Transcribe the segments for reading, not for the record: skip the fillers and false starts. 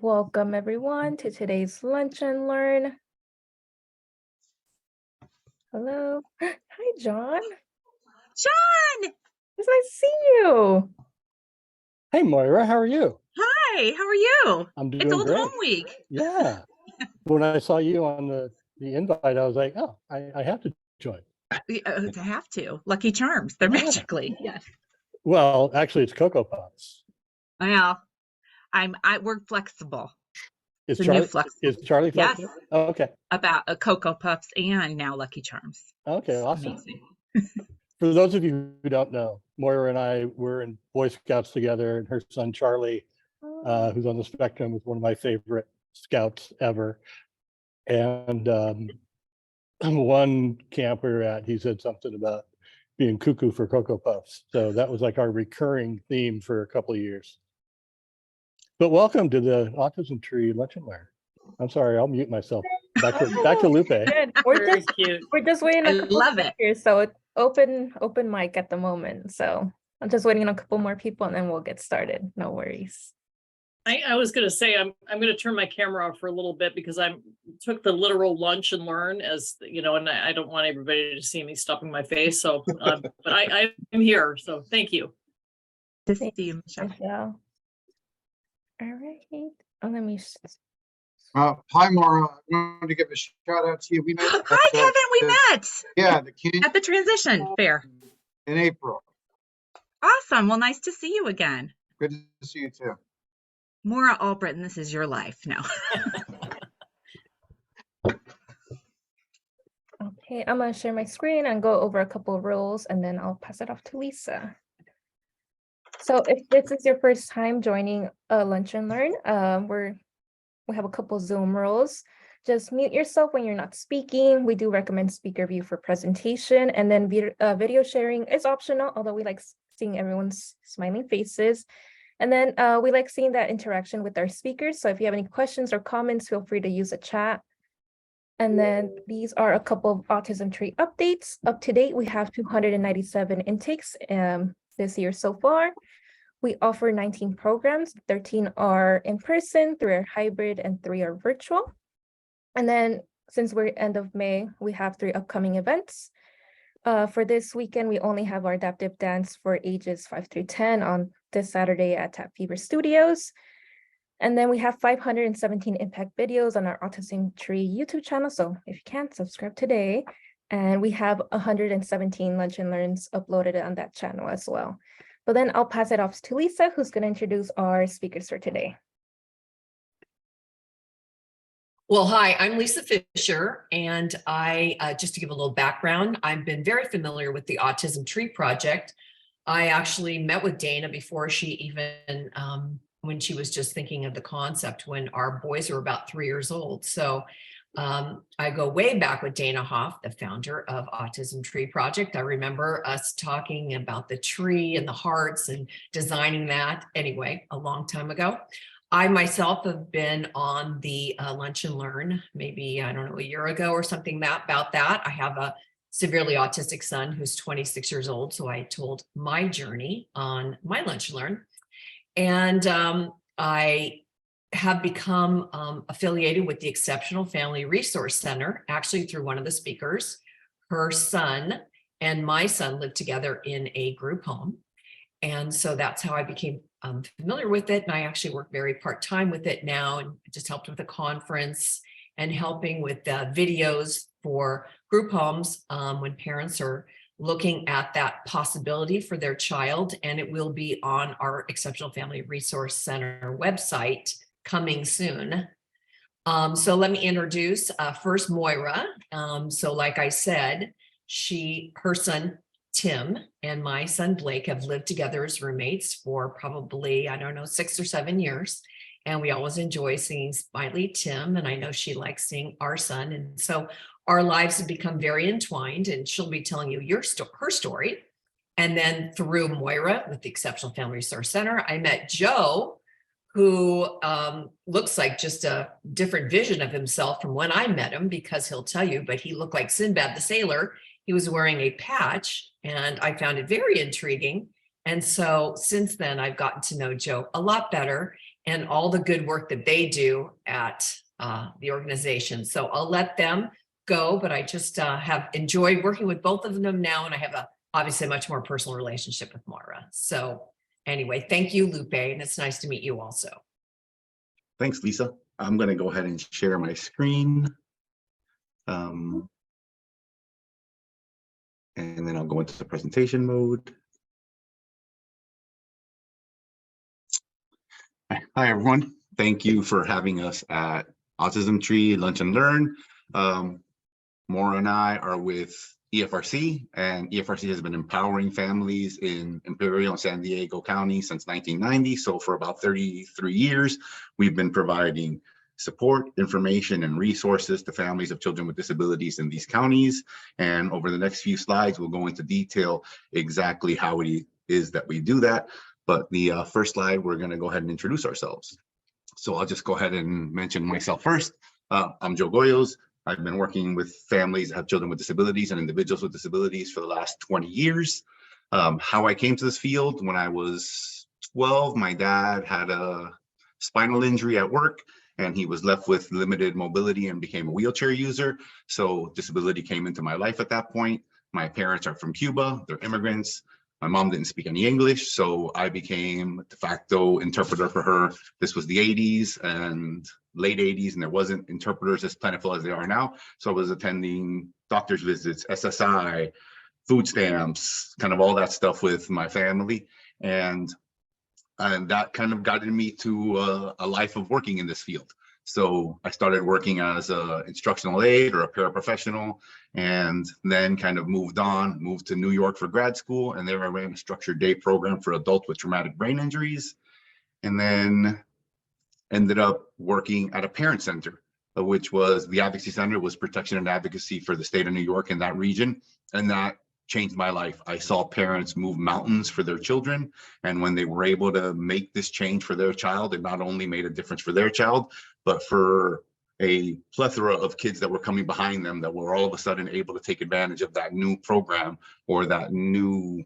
Welcome everyone to today's Lunch and Learn. Hello. Hi, John. John! It's nice to see you. Hey, Moira, how are you? Hi, how are you? I'm doing It's Old great. Home Week. Yeah. When I saw you on the invite, I was like, oh, I have to join. I have to. Lucky Charms. They're Yeah. magically. Yes. Well, actually, it's Cocoa Puffs. Well, we're flexible. Is The new Charlie flexible. Charlie Yes. flexible? Oh, okay. About Cocoa Puffs and now Lucky Charms. Okay, awesome. Amazing. For those of you who don't know, Moira and I were in Boy Scouts together, and her son Charlie, who's on the spectrum, is one of my favorite scouts ever. And one camp we were at, he said something about being cuckoo for Cocoa Puffs. So that was like our recurring theme for a couple of years. But welcome to the Autism Tree Lunch and Learn. I'm sorry, I'll mute myself. Back to Lupe. Good. Very cute. We're just waiting I a couple love it. speakers, so it's open mic at the moment. So I'm just waiting on a couple more people and then we'll get started. No worries. I was going to say I'm going to turn my camera off for a little bit because I took the literal lunch and learn, as you know, and I don't want everybody to see me stuffing my face. So, but I'm here. So thank you. To see you, Michelle. Michelle. All right. Oh, let me. Hi, Moira. I wanted to give a shout out to you. We met. Hi, Kevin. We met Yeah, the Canyon at the transition fair. in April. Awesome. Well, nice to see you again. Good to see you too. Moira Allbritton, this is your life now. Okay, I'm gonna share my screen and go over a couple of rules and then I'll pass it off to Lisa. So if this is your first time joining Lunch and Learn, we have a couple Zoom rules. Just mute yourself when you're not speaking. We do recommend speaker view for presentation, and then video sharing is optional, although we like seeing everyone's smiling faces. And then we like seeing that interaction with our speakers. So if you have any questions or comments, feel free to use the chat. And then these are a couple of Autism Tree updates. Up to date, we have 297 intakes this year so far. We offer 19 programs, 13 are in person, 3 are hybrid, and 3 are virtual. And then since we're end of May, we have 3 upcoming events. For this weekend, we only have our adaptive dance for ages 5 through 10 on this Saturday at Tap Fever Studios. And then we have 517 impact videos on our Autism Tree YouTube channel. So if you can, subscribe today. And we have 117 Lunch and Learns uploaded on that channel as well. But then I'll pass it off to Lisa, who's going to introduce our speakers for today. Well, hi, I'm Lisa Fisher, and just to give a little background, I've been very familiar with the Autism Tree project. I actually met with Dana before she even, when she was just thinking of the concept when our boys were about 3 years old. So I go way back with Dana Hoff, the founder of Autism Tree Project. I remember us talking about the tree and the hearts and designing that anyway, a long time ago. I myself have been on the Lunch and Learn, maybe, I don't know, a year ago or something about that. I have a severely autistic son who's 26 years old. So I told my journey on my Lunch and Learn. And I have become affiliated with the Exceptional Family Resource Center, actually through one of the speakers. Her son and my son lived together in a group home. And so that's how I became familiar with it. And I actually work very part-time with it now, and just helped with a conference and helping with videos for group homes when parents are looking at that possibility for their child. And it will be on our Exceptional Family Resource Center website coming soon. So let me introduce first Moira. So like I said, her son Tim and my son Blake have lived together as roommates for probably, I don't know, 6 or 7 years. And we always enjoy seeing Smiley Tim, and I know she likes seeing our son. And so our lives have become very entwined, and she'll be telling you her story. And then through Moira with the Exceptional Family Resource Center, I met Joe, who looks like just a different vision of himself from when I met him, because he'll tell you, but he looked like Sinbad the Sailor. He was wearing a patch, and I found it very intriguing. And so since then, I've gotten to know Joe a lot better. and all the good work that they do at the organization. So I'll let them go, but I just have enjoyed working with both of them now, and I have obviously a much more personal relationship with Moira. So anyway, thank you, Lupe, and it's nice to meet you also. Thanks, Lisa. I'm going to go ahead and share my screen. And then I'll go into the presentation mode. Hi, everyone. Thank you for having us at Autism Tree Lunch and Learn. Moira and I are with EFRC, and EFRC has been empowering families in Imperial and San Diego County since 1990. So for about 33 years, we've been providing support, information, and resources to families of children with disabilities in these counties. And over the next few slides, we'll go into detail exactly how it is that we do that. But the first slide, we're going to go ahead and introduce ourselves. So I'll just go ahead and mention myself first. I'm Joe Goyos. I've been working with families that have children with disabilities and individuals with disabilities for the last 20 years. How I came to this field: when I was 12, my dad had a spinal injury at work, and he was left with limited mobility and became a wheelchair user. So disability came into my life at that point. My parents are from Cuba, they're immigrants. My mom didn't speak any English, so I became de facto interpreter for her. This was the 80s and late 80s, and there wasn't interpreters as plentiful as they are now. So I was attending doctor's visits, SSI, food stamps, kind of all that stuff with my family. And that kind of guided me to a life of working in this field. So I started working as an instructional aide or a paraprofessional, and then kind of moved to New York for grad school. And there I ran a structured day program for adults with traumatic brain injuries. And then ended up working at a parent center, which was the advocacy center, was protection and advocacy for the state of New York in that region. And that changed my life. I saw parents move mountains for their children. And when they were able to make this change for their child, it not only made a difference for their child, but for a plethora of kids that were coming behind them that were all of a sudden able to take advantage of that new program or that new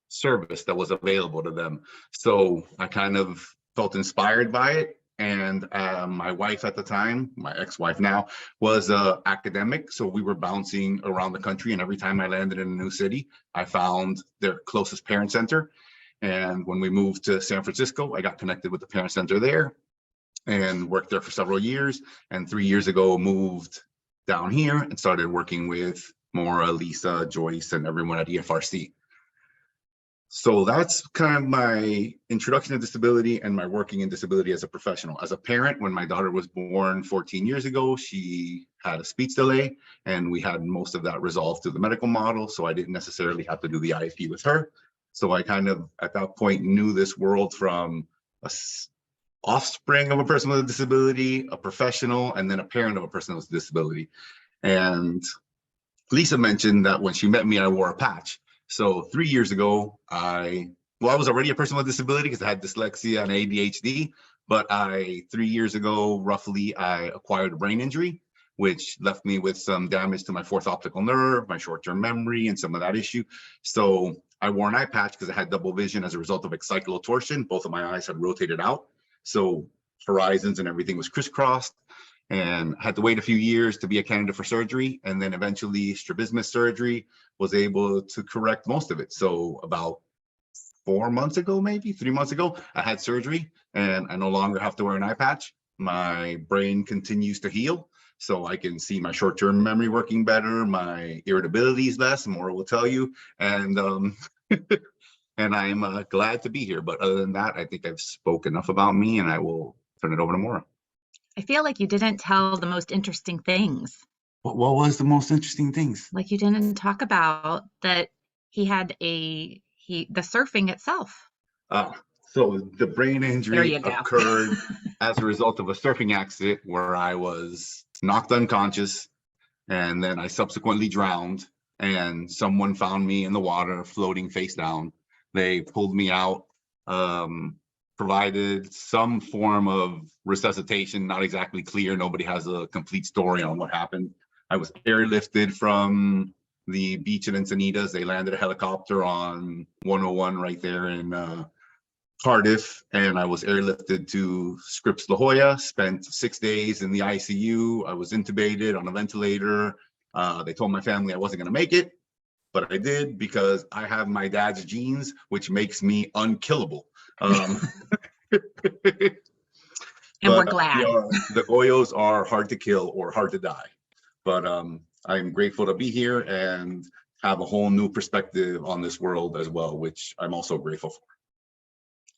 service that was available to them. So I kind of felt inspired by it. And my wife at the time, my ex-wife now, was an academic. So we were bouncing around the country. And every time I landed in a new city, I found their closest parent center. And when we moved to San Francisco, I got connected with the parent center there and worked there for several years. And 3 years ago, moved down here and started working with Moira, Lisa, Joyce, and everyone at EFRC. So that's kind of my introduction to disability and my working in disability as a professional. As a parent, when my daughter was born 14 years ago, she had a speech delay, and we had most of that resolved through the medical model. So I didn't necessarily have to do the IEP with her. So I kind of, at that point, knew this world from a offspring of a person with a disability, a professional, and then a parent of a person with a disability. And Lisa mentioned that when she met me, I wore a patch. So 3 years ago, I was already a person with a disability because I had dyslexia and ADHD, but 3 years ago, roughly, I acquired a brain injury, which left me with some damage to my fourth optical nerve, my short-term memory, and some of that issue. So I wore an eye patch because I had double vision as a result of axial torsion. Both of my eyes had rotated out. So horizons and everything was crisscrossed, and had to wait a few years to be a candidate for surgery. And then eventually strabismus surgery was able to correct most of it. So about 4 months ago, maybe 3 months ago, I had surgery and I no longer have to wear an eye patch. My brain continues to heal. So I can see my short-term memory working better. My irritability is less, Moira will tell you. And and I'm glad to be here. But other than that, I think I've spoke enough about me, and I will turn it over to Moira. I feel like you didn't tell the most interesting things. What was the most interesting things? Like you didn't talk about that he had the surfing itself. So the brain injury you go. occurred as a result of a surfing accident where I was knocked unconscious, and then I subsequently drowned, and someone found me in the water floating face down. They pulled me out, provided some form of resuscitation, not exactly clear. Nobody has a complete story on what happened. I was airlifted from the beach in Encinitas. They landed a helicopter on 101 right there in Cardiff, and I was airlifted to Scripps La Jolla, spent 6 days in the ICU. I was intubated on a ventilator. They told my family I wasn't going to make it, but I did because I have my dad's genes, which makes me unkillable. And we're glad. The Goyos are hard to kill or hard to die, but I'm grateful to be here and have a whole new perspective on this world as well, which I'm also grateful for.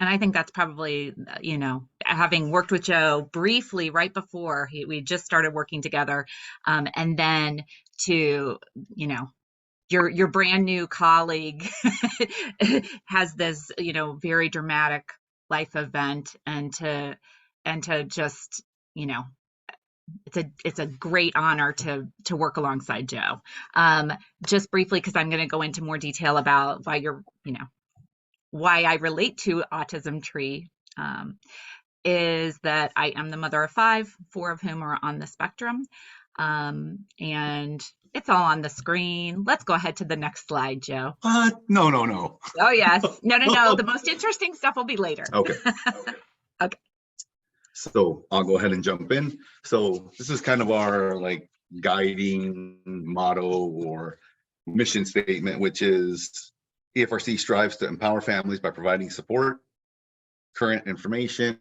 And I think that's probably, you know, having worked with Joe briefly right before we just started working together, and then to, you know, your brand new colleague has this, you know, very dramatic life event, and to just, you know, it's a great honor to work alongside Joe. Just briefly, because I'm going to go into more detail about why you're, you know, why I relate to Autism Tree, is that I am the mother of 5, 4 of whom are on the spectrum. And it's all on the screen. Let's go ahead to the next slide, Joe. No. Oh, yes. No. The most interesting stuff will be later. Okay. Okay. So I'll go ahead and jump in. So this is kind of our like guiding motto or mission statement, which is EFRC strives to empower families by providing support, current information,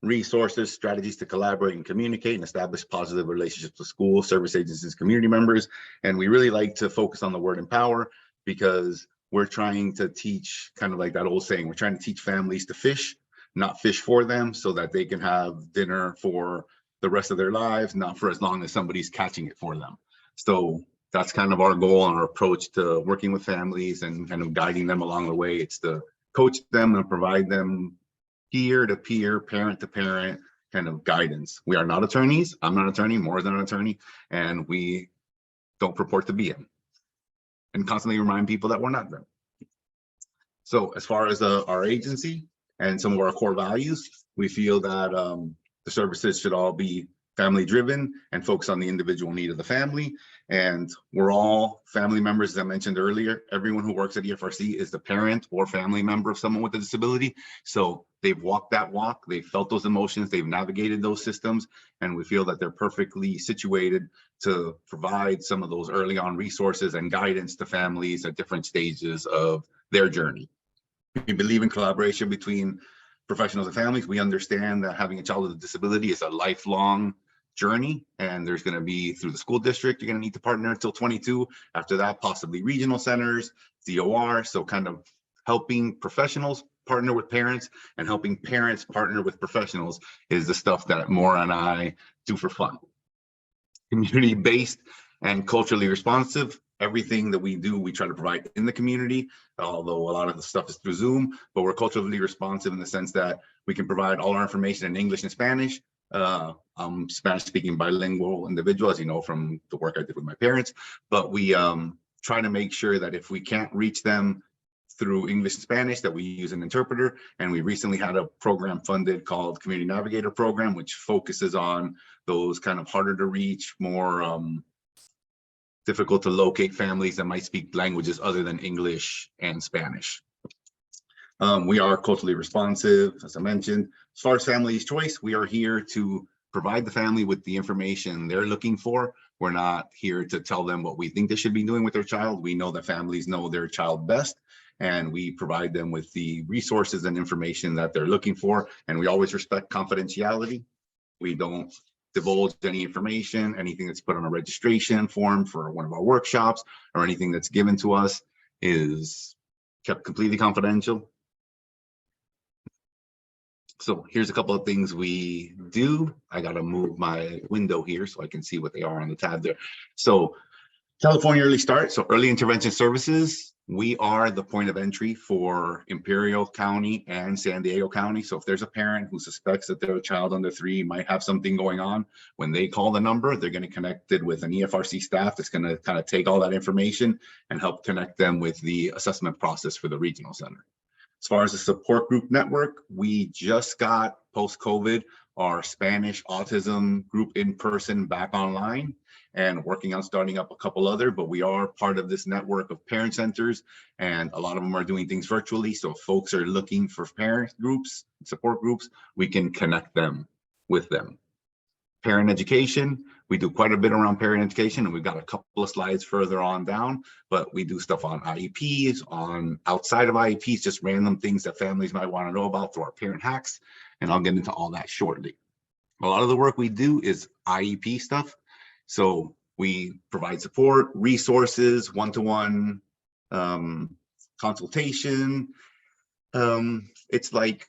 resources, strategies to collaborate and communicate and establish positive relationships with school, service agencies, community members. And we really like to focus on the word empower because we're trying to teach, kind of like that old saying, we're trying to teach families to fish, not fish for them, so that they can have dinner for the rest of their lives, not for as long as somebody's catching it for them. So that's kind of our goal and our approach to working with families and kind of guiding them along the way. It's to coach them and provide them peer to peer, parent to parent kind of guidance. We are not attorneys. I'm not an attorney, more than an attorney, and we don't purport to be them. And constantly remind people that we're not them. So as far as our agency and some of our core values, we feel that the services should all be family driven and focus on the individual need of the family. And we're all family members, as I mentioned earlier. Everyone who works at EFRC is the parent or family member of someone with a disability. So they've walked that walk, they've felt those emotions, they've navigated those systems, and we feel that they're perfectly situated to provide some of those early on resources and guidance to families at different stages of their journey. We believe in collaboration between professionals and families. We understand that having a child with a disability is a lifelong journey, and there's going to be through the school district, you're going to need to partner until 22. After that, possibly regional centers, DOR. So kind of helping professionals partner with parents and helping parents partner with professionals is the stuff that Moira and I do for fun. Community-based and culturally responsive. Everything that we do, we try to provide in the community, although a lot of the stuff is through Zoom, but we're culturally responsive in the sense that we can provide all our information in English and Spanish. I'm Spanish speaking bilingual individual, as you know, from the work I did with my parents, but we try to make sure that if we can't reach them through English and Spanish, that we use an interpreter. And we recently had a program funded called Community Navigator Program, which focuses on those kind of harder to reach, more difficult to locate families that might speak languages other than English and Spanish. We are culturally responsive, as I mentioned. As far as family's choice, we are here to provide the family with the information they're looking for. We're not here to tell them what we think they should be doing with their child. We know that families know their child best, and we provide them with the resources and information that they're looking for. And we always respect confidentiality. We don't divulge any information, anything that's put on a registration form for one of our workshops or anything that's given to us is kept completely confidential. So here's a couple of things we do. I got to move my window here so I can see what they are on the tab there. So California Early Start, so early intervention services. We are the point of entry for Imperial County and San Diego County. So if there's a parent who suspects that their child under 3 might have something going on, when they call the number, they're going to connect it with an EFRC staff that's going to kind of take all that information and help connect them with the assessment process for the regional center. As far as the support group network, we just got post-COVID our Spanish autism group in person back online and working on starting up a couple other, but we are part of this network of parent centers, and a lot of them are doing things virtually. So if folks are looking for parent groups, support groups, we can connect them with them. Parent education, we do quite a bit around parent education, and we've got a couple of slides further on down, but we do stuff on IEPs, on outside of IEPs, just random things that families might want to know about through our parent hacks, and I'll get into all that shortly. A lot of the work we do is IEP stuff. So we provide support, resources, one-to-one consultation. It's like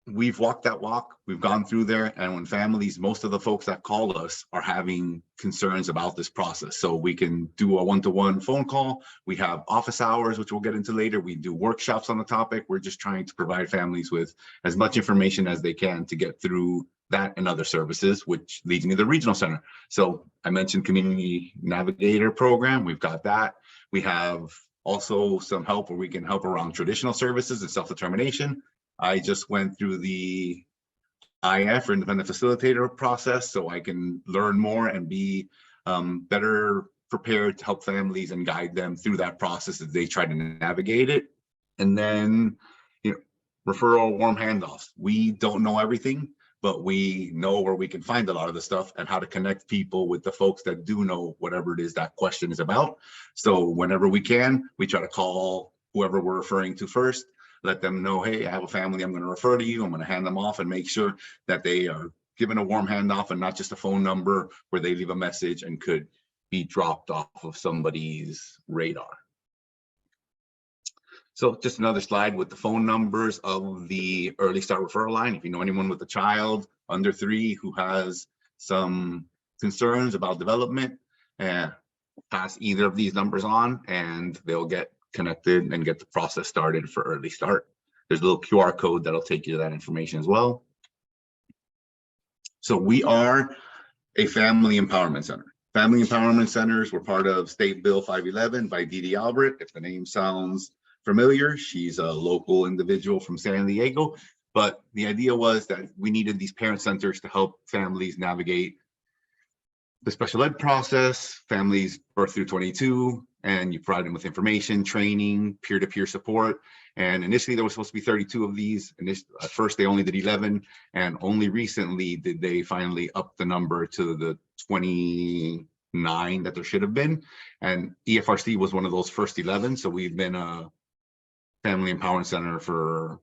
we've walked that walk, we've gone through there, and when families, most of the folks that call us are having concerns about this process. So we can do a one-to-one phone call. We have office hours, which we'll get into later. We do workshops on the topic. We're just trying to provide families with as much information as they can to get through that and other services, which leads me to the regional center. So I mentioned community navigator program. We've got that. We have also some help where we can help around traditional services and self-determination. I just went through the IF or independent facilitator process, so I can learn more and be better prepared to help families and guide them through that process as they try to navigate it. And then, you know, referral warm handoffs. We don't know everything, but we know where we can find a lot of the stuff and how to connect people with the folks that do know whatever it is that question is about. So whenever we can, we try to call whoever we're referring to first, let them know, hey, I have a family I'm going to refer to you. I'm going to hand them off and make sure that they are given a warm handoff and not just a phone number where they leave a message and could be dropped off of somebody's radar. So just another slide with the phone numbers of the Early Start referral line. If you know anyone with a child under 3 who has some concerns about development, pass either of these numbers on and they'll get connected and get the process started for Early Start. There's a little QR code that'll take you to that information as well. So we are a family empowerment center. Family empowerment centers were part of State Bill 511 by Dee Allbritton. If the name sounds familiar, she's a local individual from San Diego, but the idea was that we needed these parent centers to help families navigate the special ed process, families birth through 22, and you provide them with information, training, peer-to-peer support. And initially there was supposed to be 32 of these. And at first they only did 11, and only recently did they finally up the number to the 29 that there should have been. And EFRC was one of those first 11. So we've been a family empowerment center for,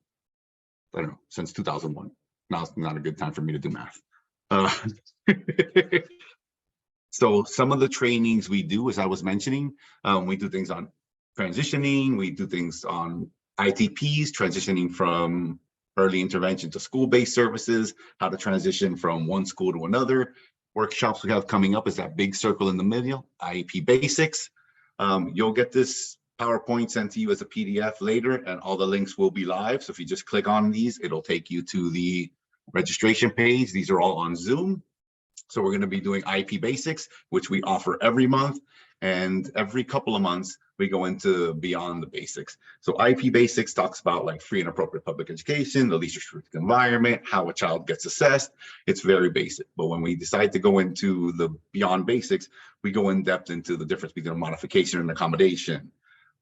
I don't know, since 2001. Now it's not a good time for me to do math. So some of the trainings we do, as I was mentioning, we do things on transitioning, we do things on ITPs, transitioning from early intervention to school-based services, how to transition from one school to another. Workshops we have coming up is that big circle in the middle, IEP basics. You'll get this PowerPoint sent to you as a PDF later, and all the links will be live. So if you just click on these, it'll take you to the registration page. These are all on Zoom. So we're going to be doing IEP basics, which we offer every month, and every couple of months we go into beyond the basics. So IEP basics talks about like free and appropriate public education, the least restrictive environment, how a child gets assessed. It's very basic, but when we decide to go into the beyond basics, we go in depth into the difference between modification and accommodation,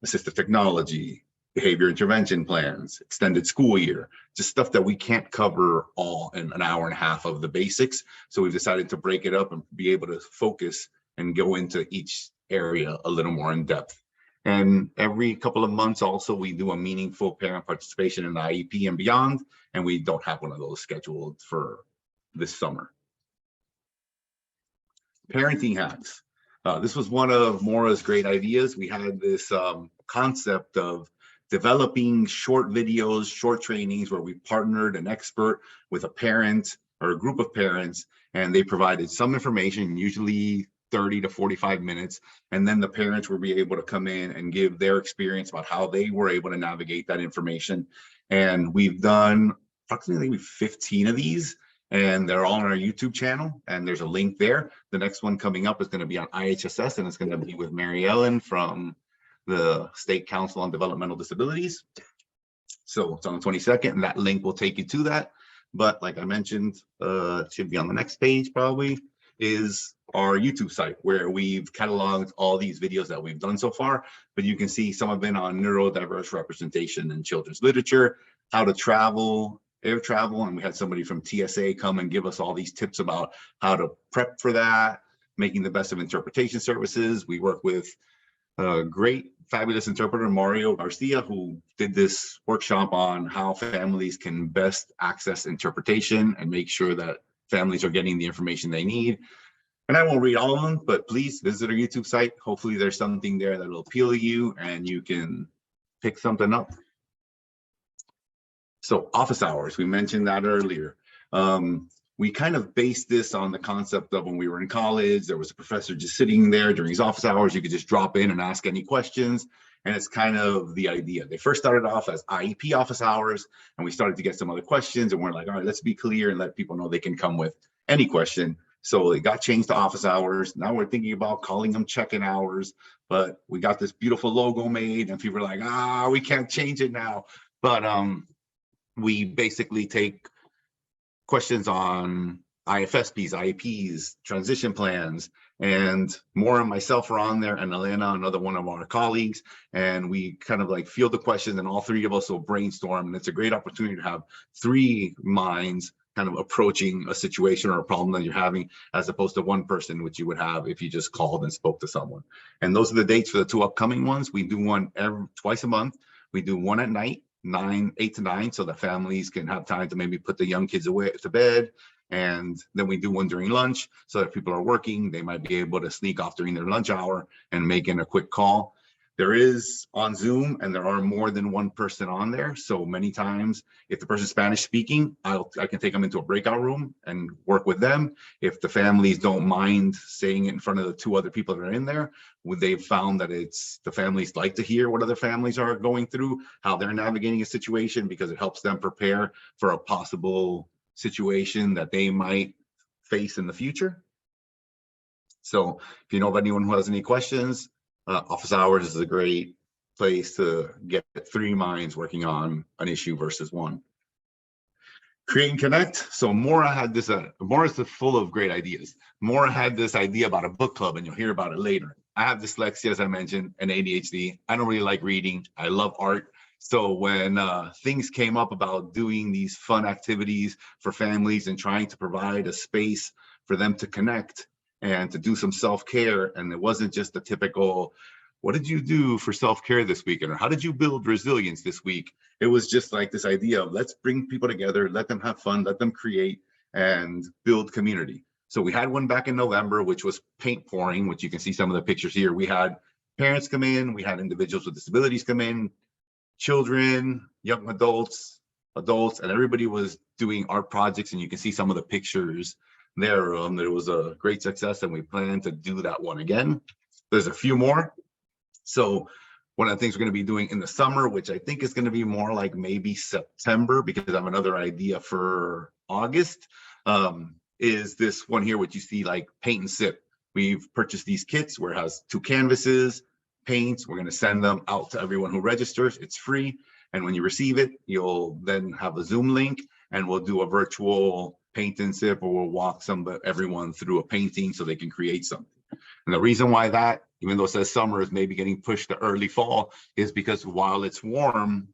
assistive technology, behavior intervention plans, extended school year, just stuff that we can't cover all in an hour and a half of the basics. So we've decided to break it up and be able to focus and go into each area a little more in depth. And every couple of months also, we do a meaningful parent participation in the IEP and beyond, and we don't have one of those scheduled for this summer. Parenting hacks. This was one of Moira's great ideas. We had this concept of developing short videos, short trainings where we partnered an expert with a parent or a group of parents, and they provided some information, usually 30 to 45 minutes. And then the parents will be able to come in and give their experience about how they were able to navigate that information. And we've done approximately 15 of these, and they're all on our YouTube channel, and there's a link there. The next one coming up is going to be on IHSS, and it's going to be with Mary Ellen from the State Council on Developmental Disabilities. So it's on the 22nd, and that link will take you to that. But like I mentioned, should be on the next page probably, is our YouTube site where we've cataloged all these videos that we've done so far. But you can see some have been on neurodiverse representation in children's literature, how to travel, air travel, and we had somebody from TSA come and give us all these tips about how to prep for that, making the best of interpretation services. We work with a great, fabulous interpreter, Mario Garcia, who did this workshop on how families can best access interpretation and make sure that families are getting the information they need. And I won't read all of them, but please visit our YouTube site. Hopefully there's something there that will appeal to you and you can pick something up. So office hours, we mentioned that earlier. We kind of based this on the concept of when we were in college, there was a professor just sitting there during his office hours. You could just drop in and ask any questions. And it's kind of the idea. They first started off as IEP office hours, and we started to get some other questions, and we're like, all right, let's be clear and let people know they can come with any question. So it got changed to office hours. Now we're thinking about calling them check-in hours, but we got this beautiful logo made and people are like, we can't change it now. But we basically take questions on IFSPs, IEPs, transition plans, and Moira and myself are on there, and Elena, another one of our colleagues, and we kind of like field the questions, and all three of us will brainstorm, and it's a great opportunity to have three minds kind of approaching a situation or a problem that you're having, as opposed to one person, which you would have if you just called and spoke to someone. And those are the dates for the two upcoming ones. We do one twice a month. We do one at night, 8 to 9, so the families can have time to maybe put the young kids away to bed. And then we do one during lunch, so that if people are working, they might be able to sneak off during their lunch hour and make in a quick call. There is on Zoom, and there are more than one person on there. So many times, if the person's Spanish speaking, I can take them into a breakout room and work with them. If the families don't mind saying it in front of the two other people that are in there, they've found that the families like to hear what other families are going through, how they're navigating a situation, because it helps them prepare for a possible situation that they might face in the future. So if you know of anyone who has any questions, office hours is a great place to get three minds working on an issue versus one. Create and connect. So Moira had this, Moira's full of great ideas. Moira had this idea about a book club, and you'll hear about it later. I have dyslexia, as I mentioned, and ADHD. I don't really like reading. I love art. So when things came up about doing these fun activities for families and trying to provide a space for them to connect and to do some self-care, and it wasn't just the typical, what did you do for self-care this weekend? Or how did you build resilience this week? It was just like this idea of let's bring people together, let them have fun, let them create and build community. So we had one back in November, which was paint pouring, which you can see some of the pictures here. We had parents come in, we had individuals with disabilities come in, children, young adults, and everybody was doing art projects, and you can see some of the pictures there. It was a great success, and we plan to do that one again. There's a few more. So one of the things we're going to be doing in the summer, which I think is going to be more like maybe September, because I have another idea for August, is this one here, what you see, like paint and sip. We've purchased these kits where it has 2 canvases, paints. We're going to send them out to everyone who registers. It's free. And when you receive it, you'll then have a Zoom link, and we'll do a virtual paint and sip, or we'll walk everyone through a painting so they can create something. And the reason why that, even though it says summer, is maybe getting pushed to early fall, is because while it's warm,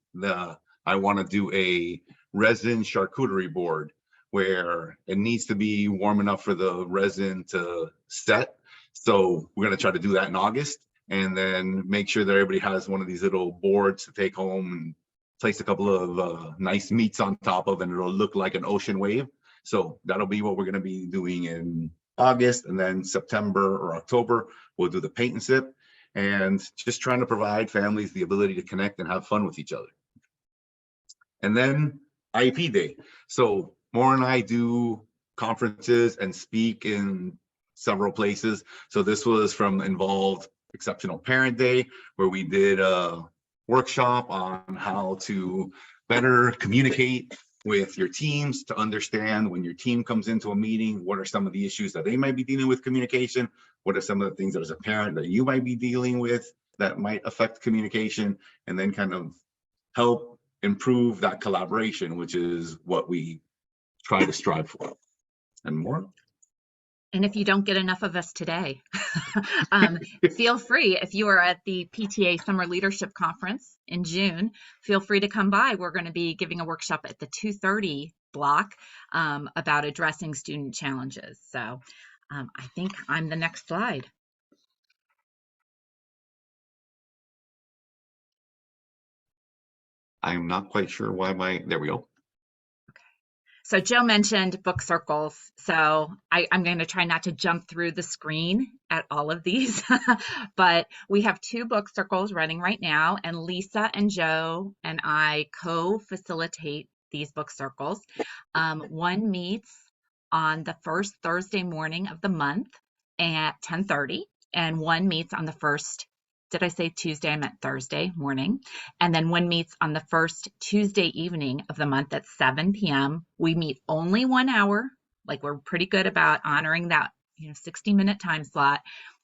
I want to do a resin charcuterie board where it needs to be warm enough for the resin to set. So we're going to try to do that in August, and then make sure that everybody has one of these little boards to take home and place a couple of nice meats on top of, and it'll look like an ocean wave. So that'll be what we're going to be doing in August, and then September or October, we'll do the paint and sip, and just trying to provide families the ability to connect and have fun with each other. And then IEP Day. So Moira and I do conferences and speak in several places. So this was from Involved Exceptional Parent Day, where we did a workshop on how to better communicate with your teams, to understand when your team comes into a meeting, what are some of the issues that they might be dealing with communication? What are some of the things that as a parent that you might be dealing with that might affect communication? And then kind of help improve that collaboration, which is what we try to strive for. And more. And if you don't get enough of us today, feel free, if you are at the PTA Summer Leadership Conference in June, feel free to come by. We're going to be giving a workshop at the 2:30 block about addressing student challenges. So I think I'm the next slide. I'm not quite sure why there we go. So Joe mentioned book circles. So I'm going to try not to jump through the screen at all of these, but we have 2 book circles running right now, and Lisa and Joe and I co-facilitate these book circles. One meets on the first Thursday morning of the month at 10:30, and one meets on the first, did I say Tuesday? I meant Thursday morning. And then one meets on the first Tuesday evening of the month at 7 p.m. We meet only 1 hour. Like, we're pretty good about honoring that, 60-minute time slot.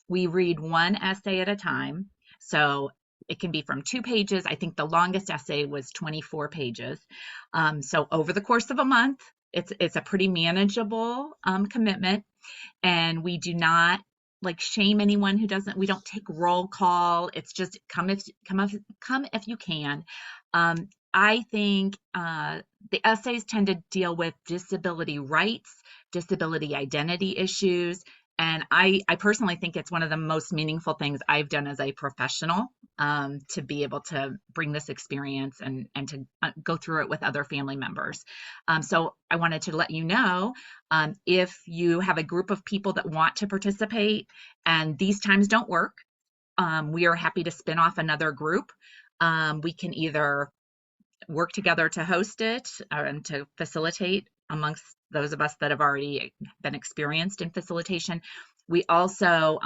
We read one essay at a time. So it can be from 2 pages. I think the longest essay was 24 pages. So over the course of a month, it's a pretty manageable commitment. And we do not shame anyone who doesn't. We don't take roll call. It's just come if you can. I think the essays tend to deal with disability rights, disability identity issues, and I personally think it's one of the most meaningful things I've done as a professional, to be able to bring this experience and to go through it with other family members. So I wanted to let you know, if you have a group of people that want to participate and these times don't work, we are happy to spin off another group. We can either work together to host it and to facilitate amongst those of us that have already been experienced in facilitation. We also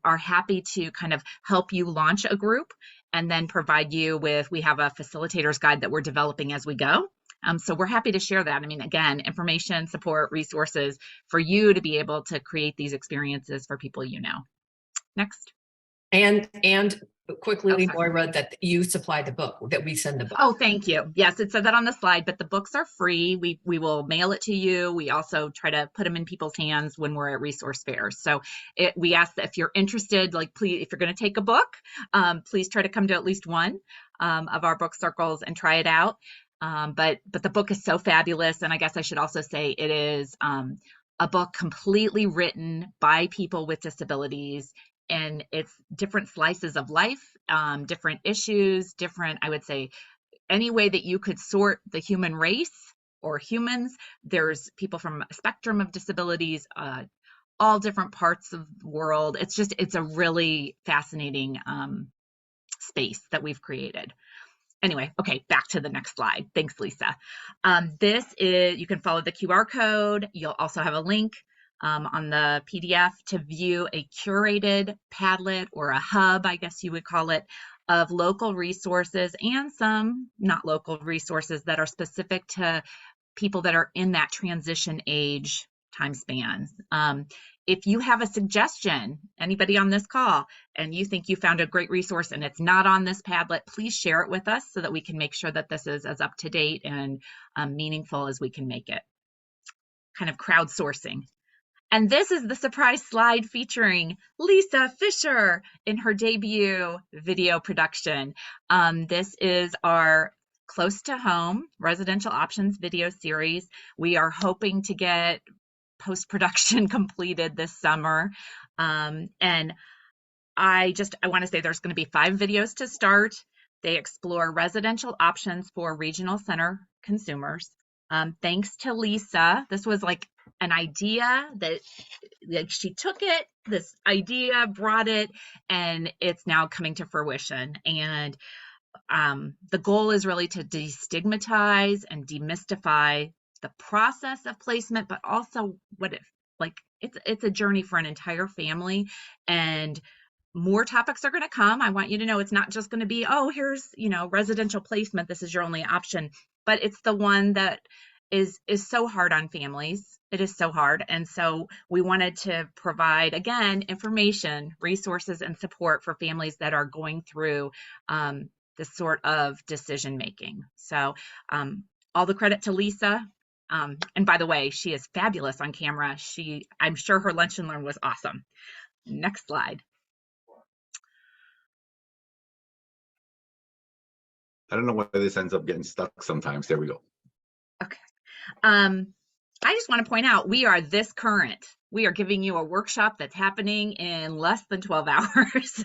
are happy to kind of help you launch a group and then provide you with, we have a facilitator's guide that we're developing as we go. So we're happy to share that. I mean, again, information, support, resources for you to be able to create these experiences for people you know. Next. And quickly, sorry. Moira, that you supply the book, that we send the book. Oh, thank you. Yes, it said that on the slide, but the books are free. We will mail it to you. We also try to put them in people's hands when we're at resource fairs. So we ask that if you're interested, please, if you're going to take a book, please try to come to at least one of our book circles and try it out. But the book is so fabulous. And I guess I should also say it is a book completely written by people with disabilities. And it's different slices of life, different issues, different, I would say, any way that you could sort the human race or humans. There's people from a spectrum of disabilities, all different parts of the world. It's a really fascinating space that we've created. Anyway, okay, back to the next slide. Thanks, Lisa. This is, you can follow the QR code. You'll also have a link on the PDF to view a curated Padlet or a hub, I guess you would call it, of local resources and some not local resources that are specific to people that are in that transition age time span. If you have a suggestion, anybody on this call, and you think you found a great resource and it's not on this Padlet, please share it with us so that we can make sure that this is as up to date and meaningful as we can make it. Kind of crowdsourcing. And this is the surprise slide featuring Lisa Fisher in her debut video production. This is our Close to Home Residential Options video series. We are hoping to get post-production completed this summer. And I want to say there's going to be 5 videos to start. They explore residential options for regional center consumers. Thanks to Lisa, this was an idea that she took it, this idea, brought it, and it's now coming to fruition. And the goal is really to destigmatize and demystify the process of placement, but also what it's a journey for an entire family. And more topics are going to come. I want you to know it's not just going to be, oh, here's, residential placement, this is your only option, but it's the one that is so hard on families. It is so hard. And so we wanted to provide, again, information, resources, and support for families that are going through this sort of decision making. So all the credit to Lisa. And by the way, she is fabulous on camera. I'm sure her lunch and learn was awesome. Next slide. I don't know why this ends up getting stuck sometimes. There we go. Okay. I just want to point out, we are this current. We are giving you a workshop that's happening in less than 12 hours.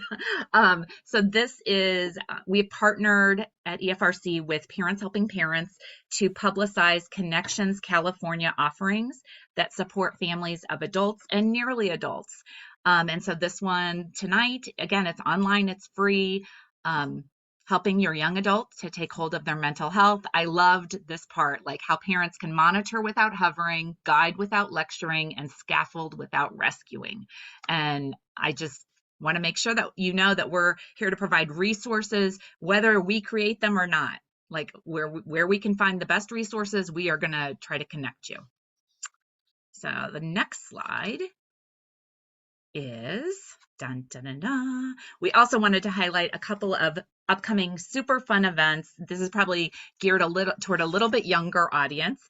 So this is, we've partnered at EFRC with Parents Helping Parents to publicize Connections California offerings that support families of adults and nearly adults. And so this one tonight, again, it's online, it's free. Helping your young adults to take hold of their mental health. I loved this part, like how parents can monitor without hovering, guide without lecturing, and scaffold without rescuing. And I just want to make sure that you know that we're here to provide resources, whether we create them or not. Like where we can find the best resources, we are going to try to connect you. So the next slide is dun, dun, dun, dun. We also wanted to highlight a couple of upcoming super fun events. This is probably geared toward a little bit younger audience,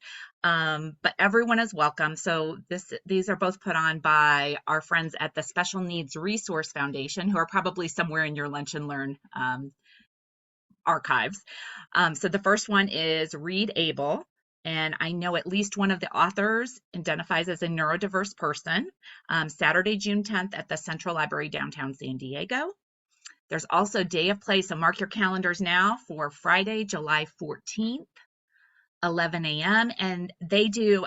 but everyone is welcome. So these are both put on by our friends at the Special Needs Resource Foundation, who are probably somewhere in your Lunch and Learn archives. So the first one is Read Able. And I know at least one of the authors identifies as a neurodiverse person. Saturday, June 10th at the Central Library, downtown San Diego. There's also Day of Play, so mark your calendars now for Friday, July 14th, 11 a.m. And they do,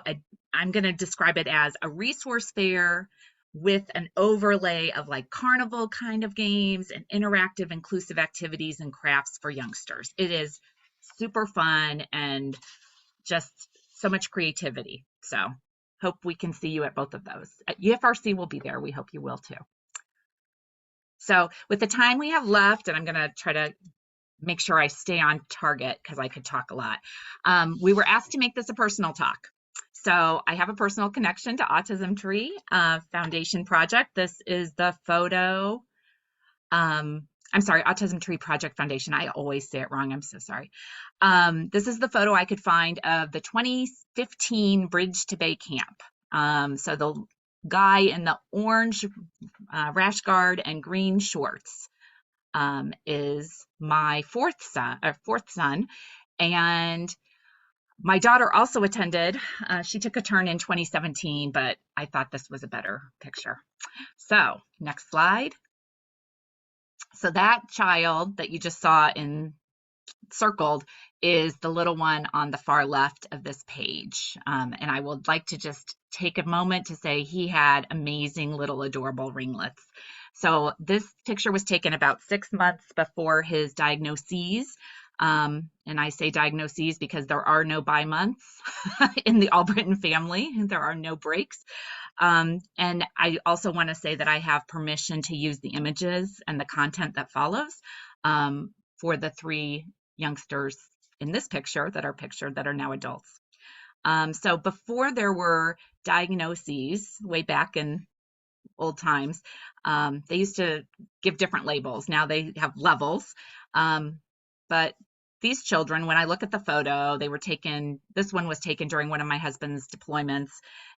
I'm going to describe it as a resource fair with an overlay of like carnival kind of games and interactive, inclusive activities and crafts for youngsters. It is super fun and just so much creativity. So hope we can see you at both of those. At UFRC will be there. We hope you will too. So with the time we have left, and I'm going to try to make sure I stay on target because I could talk a lot. We were asked to make this a personal talk. So I have a personal connection to Autism Tree Foundation project. This is the photo. I'm sorry, Autism Tree Project Foundation. I always say it wrong. I'm so sorry. This is the photo I could find of the 2015 Bridge to Bay camp. So the guy in the orange rash guard and green shorts is my fourth son. And my daughter also attended. She took a turn in 2017, but I thought this was a better picture. So next slide. So that child that you just saw in circled is the little one on the far left of this page. And I would like to just take a moment to say he had amazing little adorable ringlets. So this picture was taken about 6 months before his diagnoses. And I say diagnoses because there are no by months in the Allbritton family. There are no breaks. And I also want to say that I have permission to use the images and the content that follows for the 3 youngsters in this picture that are pictured that are now adults. So before there were diagnoses, way back in old times, they used to give different labels. Now they have levels. But these children, when I look at the photo, they were taken, this one was taken during one of my husband's deployments.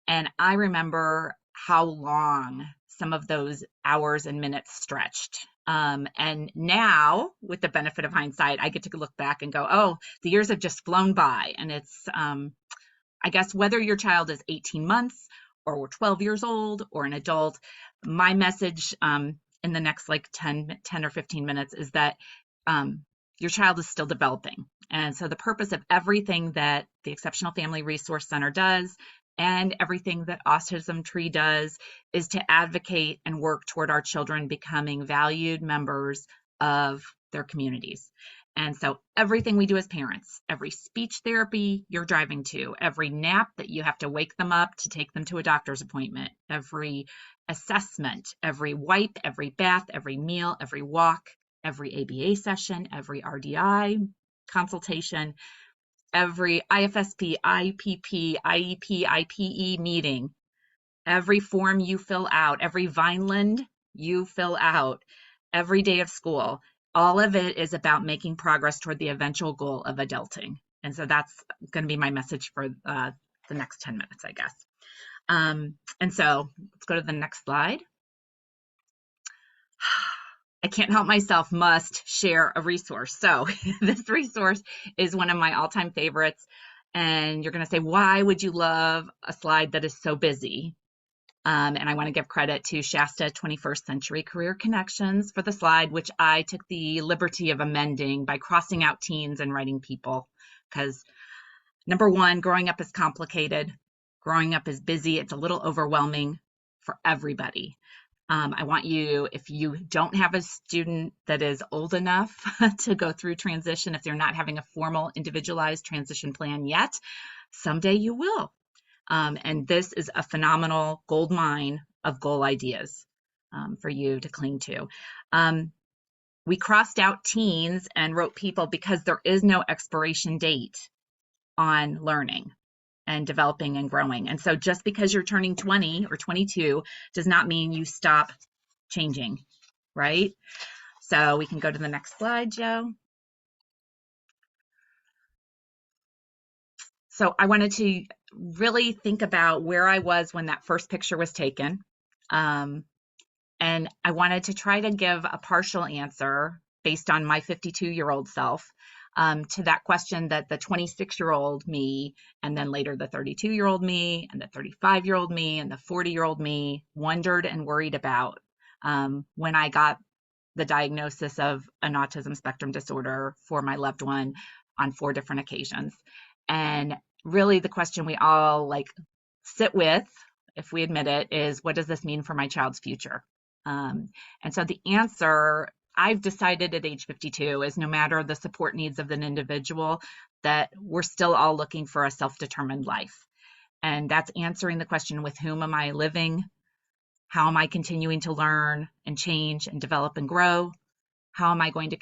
And I remember how long some of those hours and minutes stretched. And now, with the benefit of hindsight, I get to look back and go, oh, the years have just flown by. And it's, I guess, whether your child is 18 months or 12 years old or an adult, my message in the next like 10 or 15 minutes is that your child is still developing. And so the purpose of everything that the Exceptional Family Resource Center does and everything that Autism Tree does is to advocate and work toward our children becoming valued members of their communities. And so everything we do as parents, every speech therapy you're driving to, every nap that you have to wake them up to take them to a doctor's appointment, every assessment, every wipe, every bath, every meal, every walk, every ABA session, every RDI consultation, every IFSP, IPP, IEP, IPE meeting, every form you fill out, every Vineland you fill out, every day of school, all of it is about making progress toward the eventual goal of adulting. And so that's going to be my message for the next 10 minutes, I guess. And so let's go to the next slide. I can't help myself, must share a resource. So this resource is one of my all-time favorites. And you're going to say, why would you love a slide that is so busy? And I want to give credit to Shasta 21st Century Career Connections for the slide, which I took the liberty of amending by crossing out teens and writing people. Because number one, growing up is complicated. Growing up is busy. It's a little overwhelming for everybody. I want you, if you don't have a student that is old enough to go through transition, if they're not having a formal individualized transition plan yet, someday you will. And this is a phenomenal gold mine of goal ideas for you to cling to. We crossed out teens and wrote people because there is no expiration date on learning and developing and growing. And so just because you're turning 20 or 22 does not mean you stop changing, right? So we can go to the next slide, Joe. So I wanted to really think about where I was when that first picture was taken. And I wanted to try to give a partial answer based on my 52-year-old self to that question that the 26-year-old me, and then later the 32-year-old me, and the 35-year-old me, and the 40-year-old me wondered and worried about when I got the diagnosis of an autism spectrum disorder for my loved one on 4 different occasions. And really the question we all sit with, if we admit it, is what does this mean for my child's future? And so the answer I've decided at age 52 is no matter the support needs of an individual, that we're still all looking for a self-determined life. And that's answering the question, with whom am I living? How am I continuing to learn and change and develop and grow? How am I going to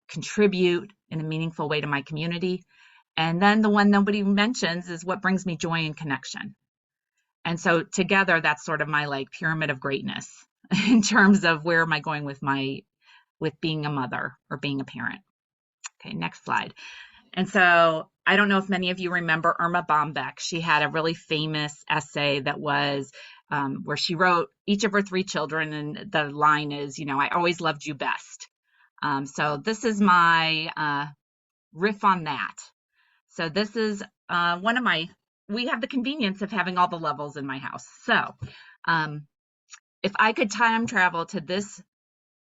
contribute in a meaningful way to my community? And then the one nobody mentions is what brings me joy and connection. And so together, that's sort of my pyramid of greatness in terms of where am I going with being a mother or being a parent. Okay, next slide. And so I don't know if many of you remember Irma Bombeck. She had a really famous essay that was where she wrote each of her 3 children, and the line is, I always loved you best. So this is my riff on that. So this is one of we have the convenience of having all the levels in my house. So if I could time travel to this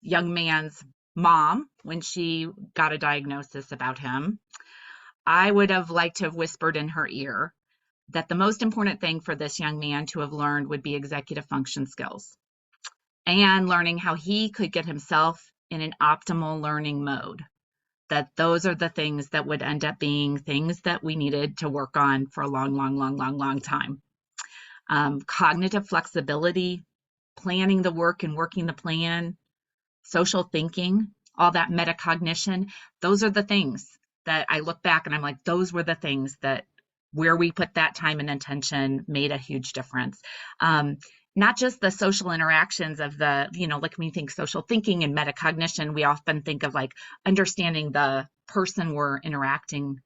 young man's mom when she got a diagnosis about him, I would have liked to have whispered in her ear that the most important thing for this young man to have learned would be executive function skills and learning how he could get himself in an optimal learning mode. That those are the things that would end up being things that we needed to work on for a long time. Cognitive flexibility, planning the work and working the plan, social thinking, all that metacognition, those are the things that I look back and I'm like, those were the things that where we put that time and attention made a huge difference. Not just the social interactions of the, when we think social thinking and metacognition, we often think of understanding the person we're interacting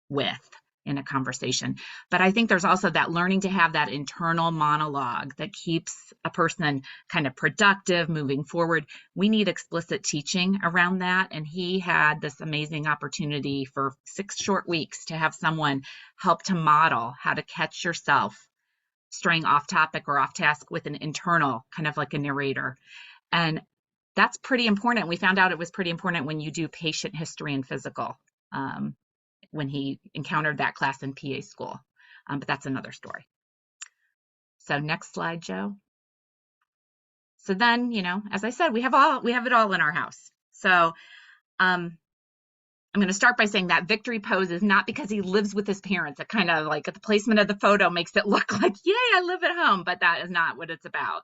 with in a conversation. But I think there's also that learning to have that internal monologue that keeps a person kind of productive, moving forward. We need explicit teaching around that. And he had this amazing opportunity for 6 short weeks to have someone help to model how to catch yourself straying off topic or off task with an internal, kind of like a narrator. And that's pretty important. We found out it was pretty important when you do patient history and physical, when he encountered that class in PA school. But that's another story. So next slide, Joe. So then, as I said, we have it all in our house. So I'm going to start by saying that victory pose is not because he lives with his parents. It kind of the placement of the photo makes it look like, yay, I live at home, but that is not what it's about.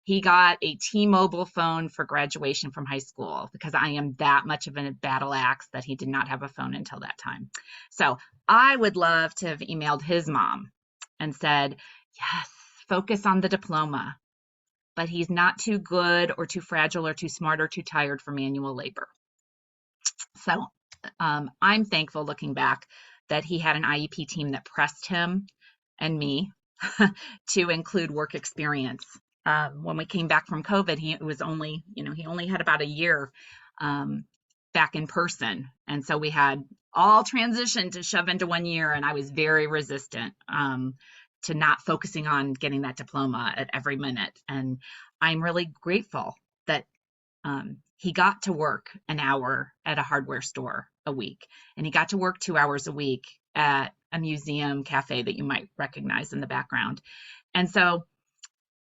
He got a T-Mobile phone for graduation from high school because I am that much of a battle axe that he did not have a phone until that time. So I would love to have emailed his mom and said, yes, focus on the diploma, but he's not too good or too fragile or too smart or too tired for manual labor. So I'm thankful looking back that he had an IEP team that pressed him and me to include work experience. When we came back from COVID, he only had about a year back in person. And so we had all transitioned to shove into 1 year, and I was very resistant to not focusing on getting that diploma at every minute. And I'm really grateful that he got to work an hour at a hardware store a week, and he got to work 2 hours a week at a museum cafe that you might recognize in the background. And so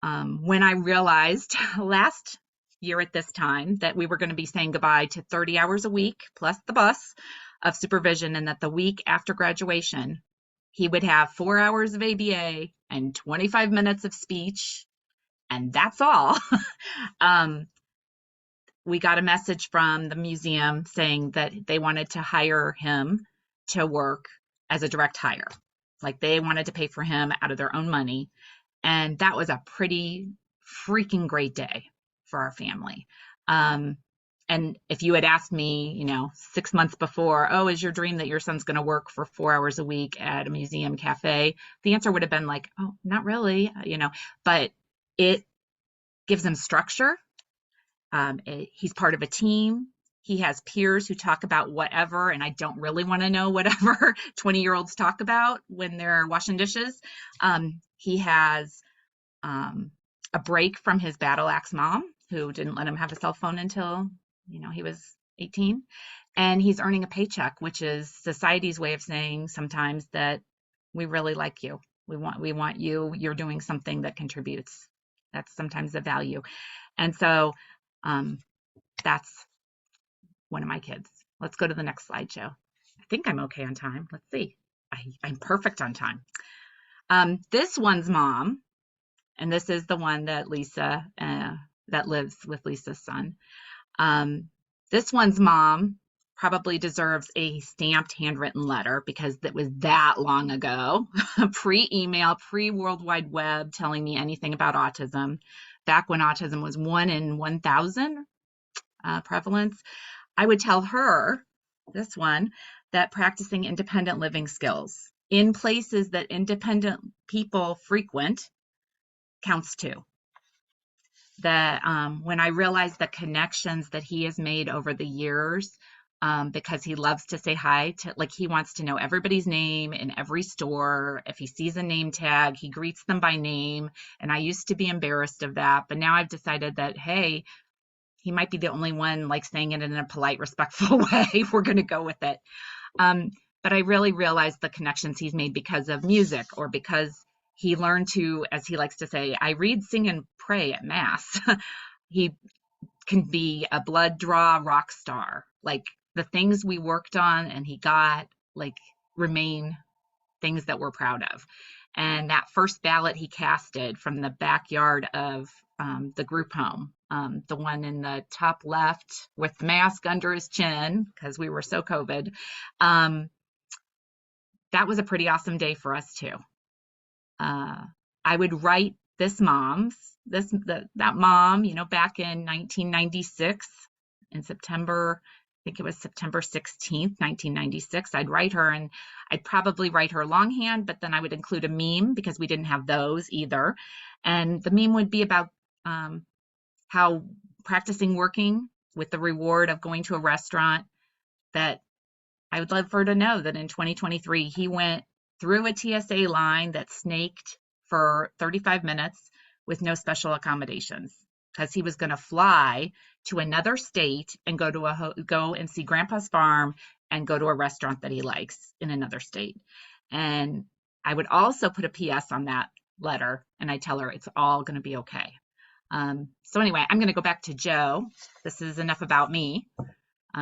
when I realized last year at this time that we were going to be saying goodbye to 30 hours a week plus the bus of supervision, and that the week after graduation, he would have 4 hours of ABA and 25 minutes of speech, and that's all. We got a message from the museum saying that they wanted to hire him to work as a direct hire. Like, they wanted to pay for him out of their own money. And that was a pretty freaking great day for our family. And if you had asked me, 6 months before, oh, is your dream that your son's going to work for 4 hours a week at a museum cafe? The answer would have been like, oh, not really, but it gives him structure. He's part of a team. He has peers who talk about whatever, and I don't really want to know whatever 20-year-olds talk about when they're washing dishes. He has a break from his battle axe mom, who didn't let him have a cell phone until, he was 18. And he's earning a paycheck, which is society's way of saying sometimes that we really like you. We want you. You're doing something that contributes. That's sometimes a value. And so that's one of my kids. Let's go to the next slide, Joe. I think I'm okay on time. Let's see. I'm perfect on time. This one's mom, and this is the one that Lisa, that lives with Lisa's son. This one's mom probably deserves a stamped handwritten letter, because that was that long ago, pre-email, pre-World Wide Web telling me anything about autism, back when autism was 1 in 1,000 prevalence. I would tell her, this one, that practicing independent living skills in places that independent people frequent counts too. That when I realized the connections that he has made over the years, because he loves to say hi to, like, he wants to know everybody's name in every store. If he sees a name tag, he greets them by name. And I used to be embarrassed of that, but now I've decided that, hey, he might be the only one like saying it in a polite, respectful way. We're going to go with it. But I really realized the connections he's made because of music, or because he learned to, as he likes to say, I read, sing, and pray at Mass. He can be a blood draw rock star. Like, the things we worked on and he got, like, remain things that we're proud of. And that first ballot he casted from the backyard of the group home, the one in the top left with the mask under his chin, because we were so COVID, that was a pretty awesome day for us too. I would write that mom, back in 1996, in September, I think it was September 16th, 1996, I'd write her, and I'd probably write her longhand, but then I would include a meme, because we didn't have those either. And the meme would be about how practicing working with the reward of going to a restaurant, that I would love for her to know that in 2023, he went through a TSA line that snaked for 35 minutes with no special accommodations, because he was going to fly to another state and go and see Grandpa's farm and go to a restaurant that he likes in another state. And I would also put a PS on that letter, and I tell her it's all going to be okay. So anyway, I'm going to go back to Joe. This is enough about me.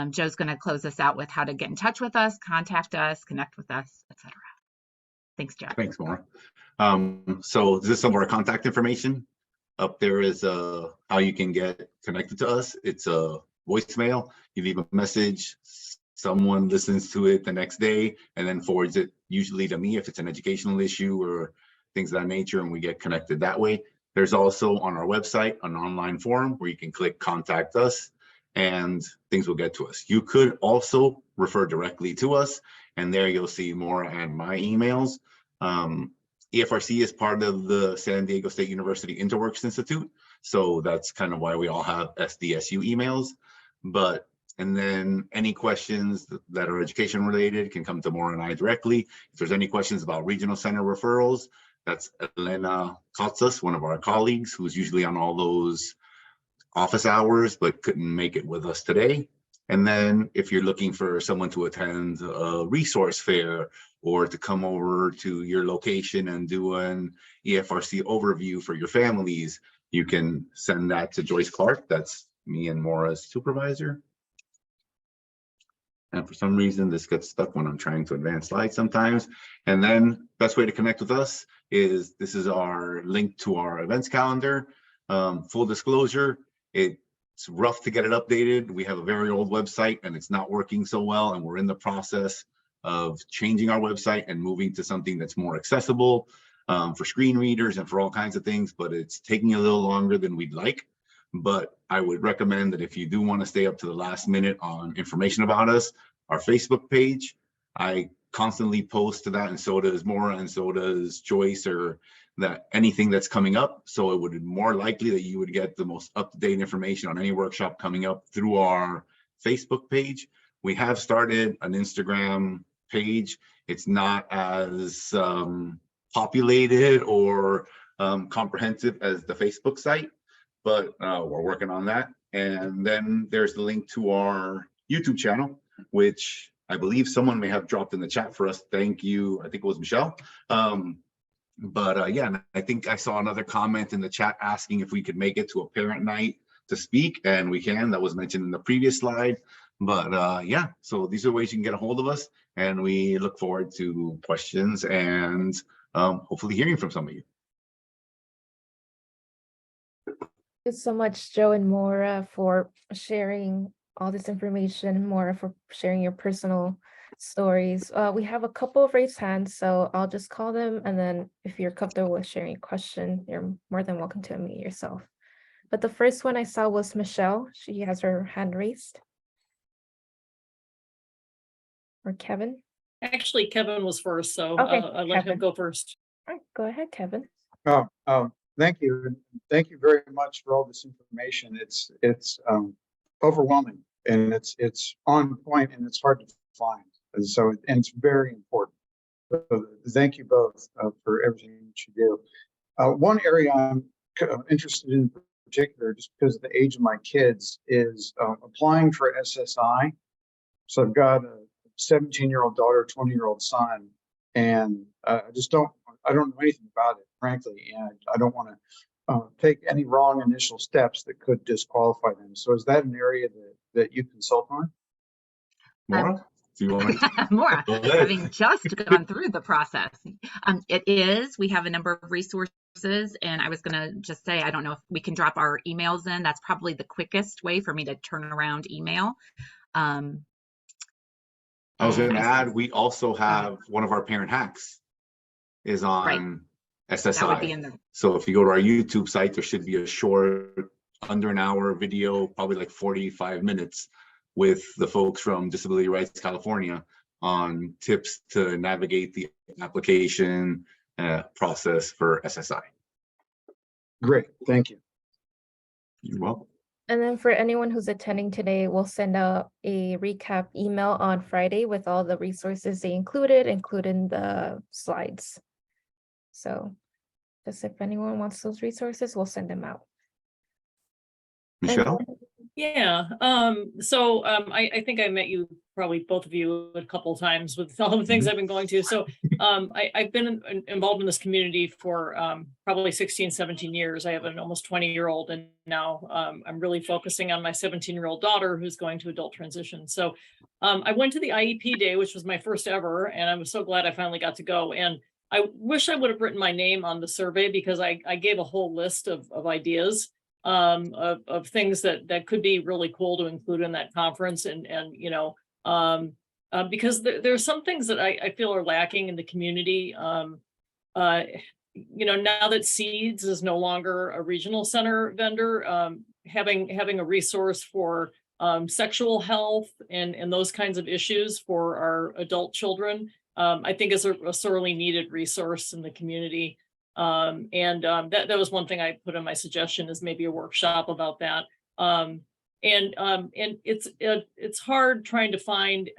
Joe's going to close us out with how to get in touch with us, contact us, connect with us, etc. Thanks, Joe. Thanks, Maura. So this is some of our contact information. Up there is how you can get connected to us. It's a voicemail. You leave a message, someone listens to it the next day and then forwards it usually to me if it's an educational issue or things of that nature, and we get connected that way. There's also on our website an online forum where you can click contact us and things will get to us. You could also refer directly to us. And there you'll see Maura and my emails. EFRC is part of the San Diego State University Interworks Institute. So that's kind of why we all have SDSU emails. And then any questions that are education related can come to Maura and I directly. If there's any questions about regional center referrals, that's Elena Katsas, one of our colleagues, who's usually on all those office hours, but couldn't make it with us today. And then if you're looking for someone to attend a resource fair or to come over to your location and do an EFRC overview for your families, you can send that to Joyce Clark. That's me and Maura's supervisor. And for some reason, this gets stuck when I'm trying to advance slides sometimes. And then best way to connect with us is this is our link to our events calendar. Full disclosure, it's rough to get it updated. We have a very old website and it's not working so well. And we're in the process of changing our website and moving to something that's more accessible for screen readers and for all kinds of things, but it's taking a little longer than we'd like. But I would recommend that if you do want to stay up to the last minute on information about us, our Facebook page, I constantly post to that, and so does Maura, and so does Joyce, or that anything that's coming up. So it would be more likely that you would get the most up-to-date information on any workshop coming up through our Facebook page. We have started an Instagram page. It's not as populated or comprehensive as the Facebook site, but we're working on that. And then there's the link to our YouTube channel, which I believe someone may have dropped in the chat for us. Thank you. I think it was Michelle. Yeah, I think I saw another comment in the chat asking if we could make it to a parent night to speak, and we can. That was mentioned in the previous slide. But yeah, so these are ways you can get a hold of us, and we look forward to questions and hopefully hearing from some of you. Thank you so much, Joe and Maura, for sharing all this information, Maura for sharing your personal stories. We have a couple of raised hands, so I'll just call them, and then if you're comfortable with sharing a question, you're more than welcome to unmute yourself. But the first one I saw was Michelle. She has her hand raised. Or Kevin. Actually, Kevin was first, so Okay, I'll let him go first. All right, go ahead, Kevin. Thank you. And thank you very much for all this information. It's overwhelming, and it's on point, and it's hard to find. And so, and it's very important. So thank you both for everything that you do. One area I'm interested in particular, just because of the age of my kids, is applying for SSI. So I've got a 17-year-old daughter, 20-year-old son, and I don't know anything about it, frankly, and I don't want to take any wrong initial steps that could disqualify them. So is that an area that you consult on? Maura? Do you want to? Maura, having just gone through the process. It is, we have a number of resources, and I was going to just say, I don't know if we can drop our emails in. That's probably the quickest way for me to turn around email. I was going to add, we also have one of our parent hacks is on SSI. That would be in there. So if you go to our YouTube site, there should be a short, under an hour video, probably like 45 minutes, with the folks from Disability Rights California on tips to navigate the application process for SSI. Great, thank you. You're welcome. And then for anyone who's attending today, we'll send out a recap email on Friday with all the resources they included, including the slides. So just if anyone wants those resources, we'll send them out. Michelle? Yeah, I think I met you, probably both of you, a couple of times with all the things I've been going to. So I've been involved in this community for probably 16, 17 years. I have an almost 20-year-old, and now I'm really focusing on my 17-year-old daughter who's going to adult transition. So I went to the IEP day, which was my first ever, and I was so glad I finally got to go. And I wish I would have written my name on the survey, because I gave a whole list of ideas of things that could be really cool to include in that conference, and you know, because there's some things that I feel are lacking in the community. You know, now that Seeds is no longer a regional center vendor, having a resource for sexual health and those kinds of issues for our adult children, I think is a sorely needed resource in the community. That was one thing I put in my suggestion, is maybe a workshop about that. And it's hard trying to find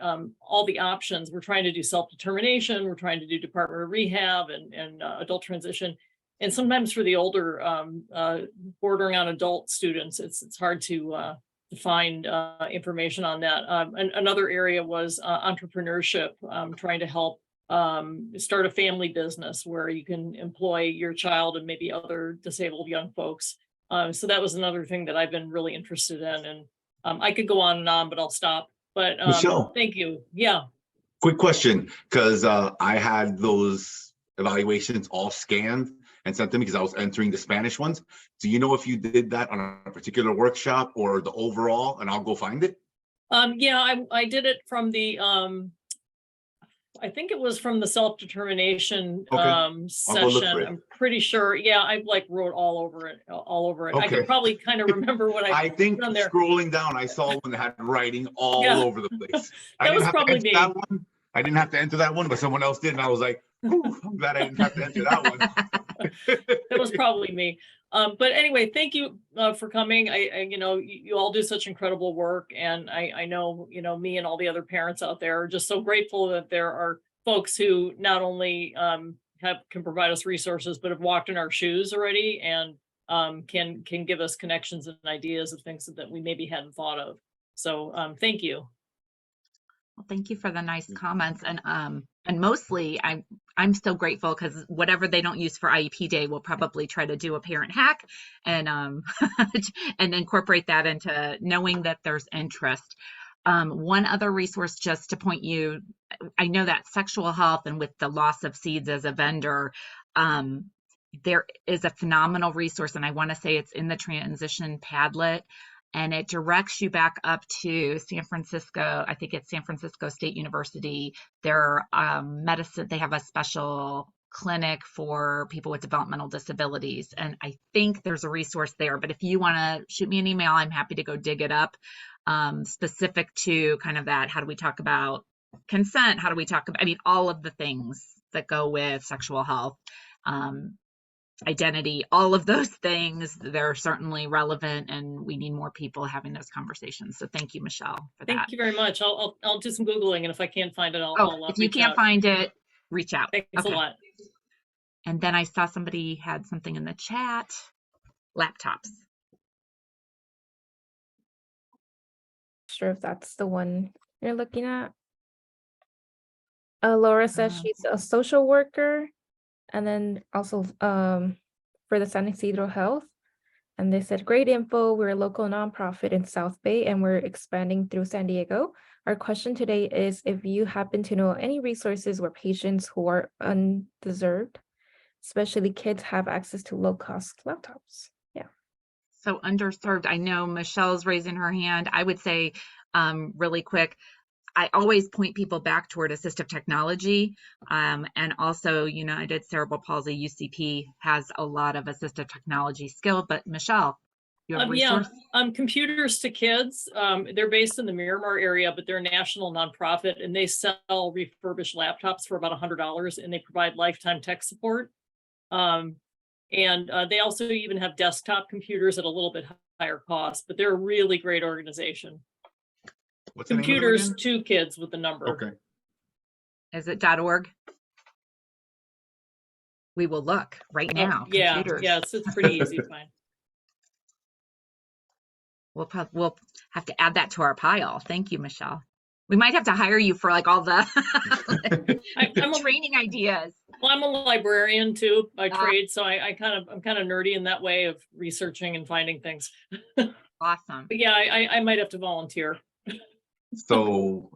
all the options. We're trying to do self-determination, we're trying to do Department of Rehab and adult transition. And sometimes for the older bordering on adult students, it's hard to find information on that. Another area was entrepreneurship, trying to help start a family business where you can employ your child and maybe other disabled young folks. So that was another thing that I've been really interested in, and I could go on and on, but I'll stop. But Michelle. Thank you. Yeah. Quick question, because I had those evaluations all scanned and sent them because I was entering the Spanish ones. Do you know if you did that on a particular workshop or the overall? And I'll go find it. Yeah, I did it from the I think it was from the self-determination session. I'm pretty sure. Yeah, I like wrote all over it. I Okay. could probably kind of remember what I think put on there. scrolling down, I saw one that had writing all Yeah. over the place. I That didn't was have to probably enter me. that one. I didn't have to enter that one, but someone else did, and I was like, "Ooh, I'm glad I didn't have to enter that one." That was probably me. But anyway, thank you for coming. I you all do such incredible work, and I know, me and all the other parents out there are just so grateful that there are folks who not only can provide us resources, but have walked in our shoes already and can give us connections and ideas of things that we maybe hadn't thought of. So thank you. Well, thank you for the nice comments, and mostly I'm so grateful because whatever they don't use for IEP Day, we'll probably try to do a parent hack and and incorporate that into knowing that there's interest. One other resource just to point you, I know that sexual health and with the loss of seeds as a vendor, there is a phenomenal resource, and I want to say it's in the transition Padlet. And it directs you back up to San Francisco. I think it's San Francisco State University. Their medicine, they have a special clinic for people with developmental disabilities. And I think there's a resource there. But if you want to shoot me an email, I'm happy to go dig it up. Specific to kind of that, how do we talk about consent? How do we talk about, all of the things that go with sexual health. Identity, all of those things, they're certainly relevant, and we need more people having those conversations. So thank you, Michelle, for that. Thank you very much. I'll do some Googling, and if I can't find it, I'll if you reach can't out. find it, reach out. Thanks a lot. And then I saw somebody had something in the chat. Laptops. Sure if that's the one you're looking at. Laura says she's a social worker, and then also for the San Isidro Health. And they said, great info. We're a local nonprofit in South Bay, and we're expanding through San Diego. Our question today is if you happen to know any resources where patients who are undeserved, especially kids, have access to low-cost laptops. Yeah. So underserved. I know Michelle's raising her hand. I would say really quick, I always point people back toward assistive technology, and also United Cerebral Palsy, UCP, has a lot of assistive technology skill. But Michelle, you have a resource? Yeah, Computers to Kids. They're based in the Miramar area, but they're a national nonprofit, and they sell refurbished laptops for about $100, and they provide lifetime tech support. And they also even have desktop computers at a little bit higher cost, but they're a really great organization. What's the name of them Computers again? to Kids with the number. Okay. Is it .org? We will look right now. Yeah, Computers. yeah, it's pretty easy to find. We'll have to add that to our pile. Thank you, Michelle. We might have to hire you for like all the training ideas. Well, I'm a librarian too by trade, so I'm kind of nerdy in that way of researching and finding things. Awesome. But yeah, I might have to volunteer. So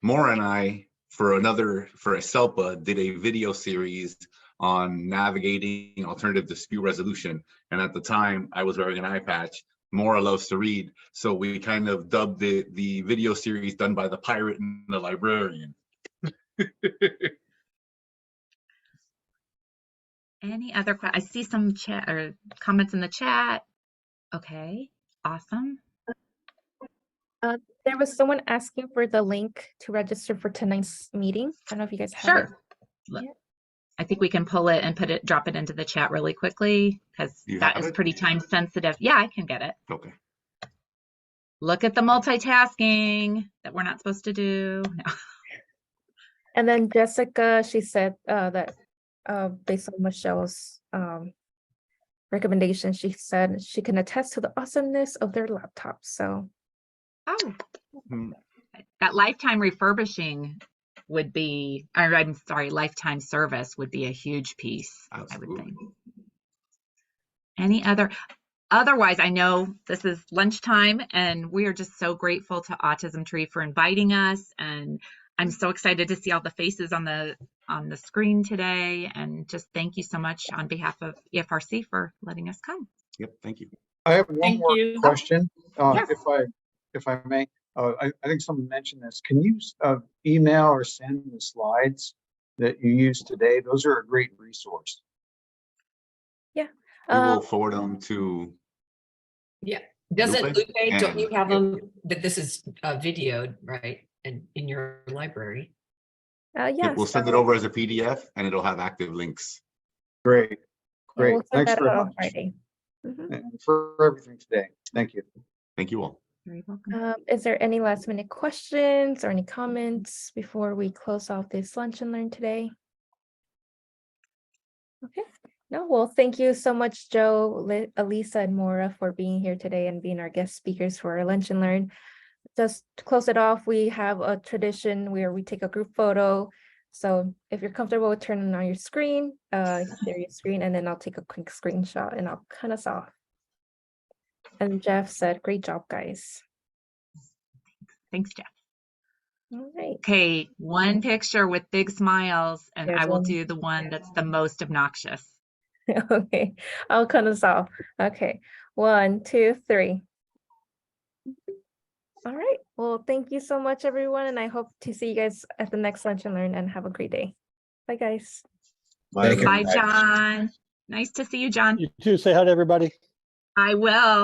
Moira and I, for a SELPA, did a video series on navigating alternative dispute resolution. And at the time I was wearing an eye patch. Moira loves to read. So we kind of dubbed it the video series done by the pirate and the librarian. Any other questions? I see some chat or comments in the chat. Okay, awesome. There was someone asking for the link to register for tonight's meeting. I don't know if you guys have it. Sure. Look, Yeah. I think we can pull it and drop it into the chat really quickly because You that have is it? pretty time sensitive. Yeah, I can get it. Okay. Look at the multitasking that we're not supposed to do. No. And then Jessica, she said that based on Michelle's recommendation, she said she can attest to the awesomeness of their laptops. So Oh, Hmm. that lifetime refurbishing would be, or I'm sorry, lifetime service would be a huge piece, I would Absolutely. think. Any otherwise, I know this is lunchtime and we are just so grateful to Autism Tree for inviting us. And I'm so excited to see all the faces on the screen today. And just thank you so much on behalf of EFRC for letting us come. Yep. Thank you. I have one Thank more you. question, Yes. if I may. I think someone mentioned this. Can you email or send the slides that you used today? Those are a great resource. We will forward them to. Doesn't Lupe Lupe, don't and- you have yep. them, that this is videoed, right? And in your library? yeah, We'll send it over as a PDF and it'll have active links. Great, yeah, great. we'll send Thanks that very out on much. Friday. Mhm. And for everything today. Thank you. Thank you all. Very welcome. Is there any last minute questions or any comments before we close off this lunch and learn today? Okay, no, well, thank you so much, Joe, Elisa, and Moira for being here today and being our guest speakers for our lunch and learn. Just to close it off, we have a tradition where we take a group photo. So if you're comfortable with turning on your screen, share your screen, and then I'll take a quick screenshot and I'll cut us off. And Jeff said, great job, guys. Thanks, Jeff. All right. Okay, one picture with big smiles, and There's I will one. do the one that's the most obnoxious. Okay, I'll cut us off. Okay, 1, 2, 3. All right, well, thank you so much, everyone, and I hope to see you guys at the next Lunch and Learn, and have a great day. Bye, guys. Bye. Bye, John. Nice to see you, John. You too. Say hi to everybody. I will.